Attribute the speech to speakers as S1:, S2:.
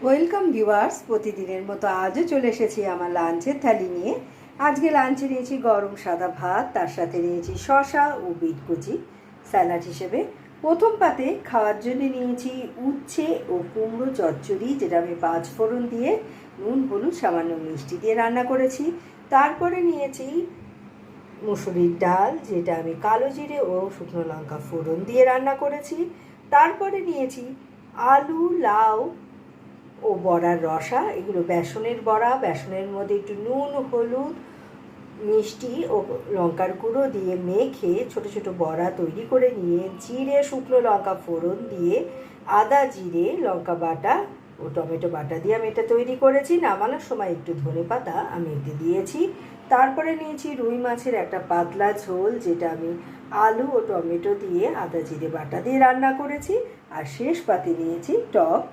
S1: Welcome viewers, প্রতিদিনের মতো আজও চলে এসেছি আমার লাঞ্চের থালি নিয়ে। আজকে লাঞ্চে নিয়েছি গরম সাদা ভাত, তার সাথে নিয়েছি শসা ও বিট কুচি স্যালাড হিসেবে। প্রথম পাতে খাওয়ার জন্য নিয়েছি উচ্ছে ও কুমড়ো চচ্চড়ি, যেটা আমি 5 ফোড়ন দিয়ে নুন হলুদ সামান্য মিষ্টি দিয়ে রান্না করেছি। তারপরে নিয়েছি মুসুরির ডাল, যেটা আমি কালো জিরে ও শুকনো লঙ্কা ফোড়ন দিয়ে রান্না করেছি। তারপরে নিয়েছি আলু, লাউ ও বড়ার রসা। এগুলো বেসনের বড়া, বেসনের মধ্যে একটু নুন হলুদ মিষ্টি ও লঙ্কার গুঁড়ো দিয়ে মেখে ছোট ছোট বড়া তৈরি করে নিয়ে জিরে শুকনো লঙ্কা ফোড়ন দিয়ে আদা জিরে লঙ্কা বাটা ও টমেটো বাটা দিয়ে আমি এটা তৈরি করেছি। নামানোর সময় একটু ধনেপাতা আমি এতে দিয়েছি। তারপরে নিয়েছি রুই মাছের একটা পাতলা ঝোল, যেটা আমি আলু ও টমেটো দিয়ে আদা জিরে বাটা দিয়ে রান্না করেছি। আর শেষ পাতে নিয়েছি টক